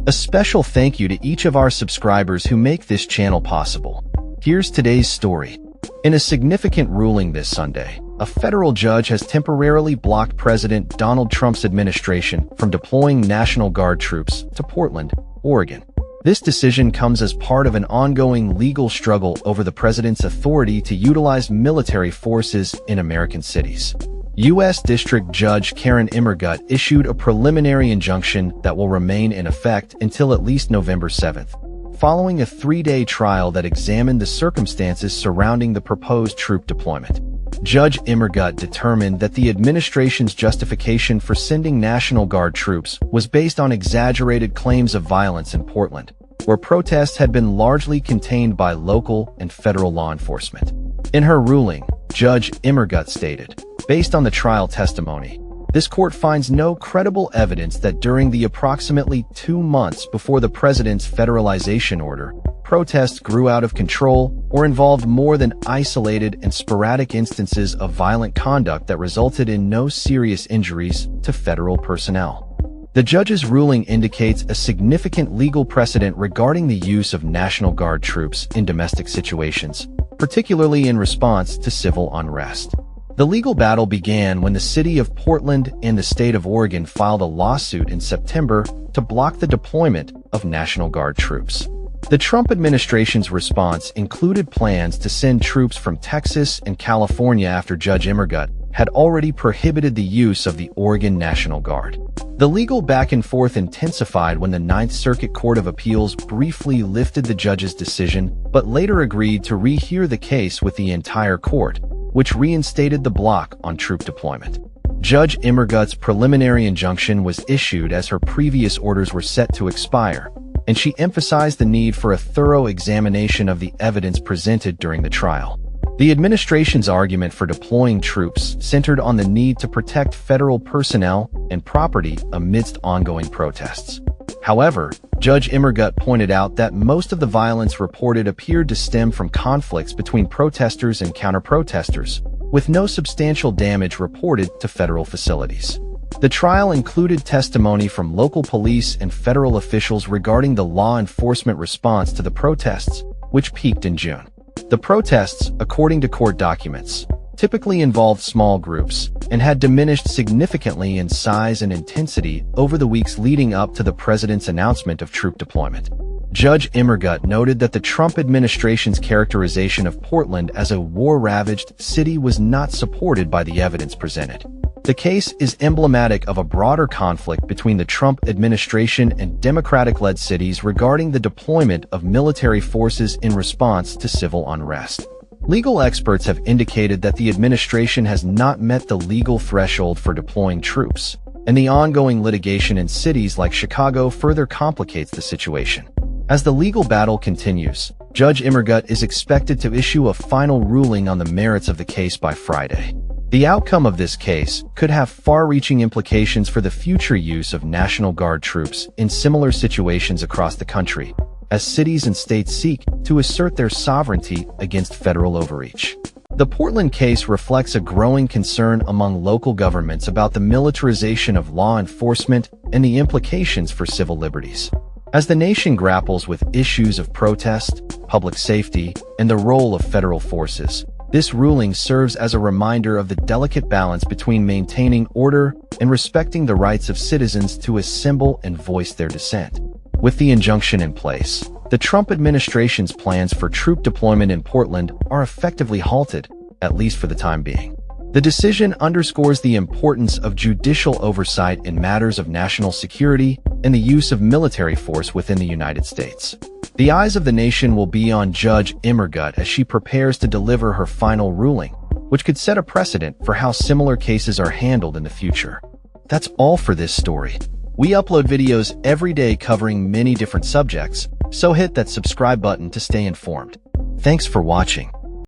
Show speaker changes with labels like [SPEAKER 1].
[SPEAKER 1] A special thank you to each of our subscribers who make this channel possible. Here's today's story. In a significant ruling this Sunday, a federal judge has temporarily blocked President Donald Trump's administration from deploying National Guard troops to Portland, Oregon. This decision comes as part of an ongoing legal struggle over the president's authority to utilize military forces in American cities. U.S. District Judge Karen Immergut issued a preliminary injunction that will remain in effect until at least November 7th, following a 3-day trial that examined the circumstances surrounding the proposed troop deployment. Judge Immergut determined that the administration's justification for sending National Guard troops was based on exaggerated claims of violence in Portland, where protests had been largely contained by local and federal law enforcement. In her ruling, Judge Immergut stated, "Based on the trial testimony, this court finds no credible evidence that during the approximately 2 months before the president's federalization order, protests grew out of control or involved more than isolated and sporadic instances of violent conduct that resulted in no serious injuries to federal personnel." The judge's ruling indicates a significant legal precedent regarding the use of National Guard troops in domestic situations, particularly in response to civil unrest. The legal battle began when the city of Portland and the state of Oregon filed a lawsuit in September to block the deployment of National Guard troops. The Trump administration's response included plans to send troops from Texas and California after Judge Immergut had already prohibited the use of the Oregon National Guard. The legal back and forth intensified when the Ninth Circuit Court of Appeals briefly lifted the judge's decision, but later agreed to rehear the case with the entire court, which reinstated the block on troop deployment. Judge Immergut's preliminary injunction was issued as her previous orders were set to expire, and she emphasized the need for a thorough examination of the evidence presented during the trial. The administration's argument for deploying troops centered on the need to protect federal personnel and property amidst ongoing protests. However, Judge Immergut pointed out that most of the violence reported appeared to stem from conflicts between protesters and counter-protesters, with no substantial damage reported to federal facilities. The trial included testimony from local police and federal officials regarding the law enforcement response to the protests, which peaked in June. The protests, according to court documents, typically involved small groups and had diminished significantly in size and intensity over the weeks leading up to the president's announcement of troop deployment. Judge Immergut noted that the Trump administration's characterization of Portland as a war-ravaged city was not supported by the evidence presented. The case is emblematic of a broader conflict between the Trump administration and Democratic-led cities regarding the deployment of military forces in response to civil unrest. Legal experts have indicated that the administration has not met the legal threshold for deploying troops, and the ongoing litigation in cities like Chicago further complicates the situation. As the legal battle continues, Judge Immergut is expected to issue a final ruling on the merits of the case by Friday. The outcome of this case could have far-reaching implications for the future use of National Guard troops in similar situations across the country, as cities and states seek to assert their sovereignty against federal overreach. The Portland case reflects a growing concern among local governments about the militarization of law enforcement and the implications for civil liberties. As the nation grapples with issues of protest, public safety, and the role of federal forces, this ruling serves as a reminder of the delicate balance between maintaining order and respecting the rights of citizens to assemble and voice their dissent. With the injunction in place, the Trump administration's plans for troop deployment in Portland are effectively halted, at least for the time being. The decision underscores the importance of judicial oversight in matters of national security and the use of military force within the United States. The eyes of the nation will be on Judge Immergut as she prepares to deliver her final ruling, which could set a precedent for how similar cases are handled in the future. That's all for this story. We upload videos every day covering many different subjects, so hit that subscribe button to stay informed. Thanks for watching.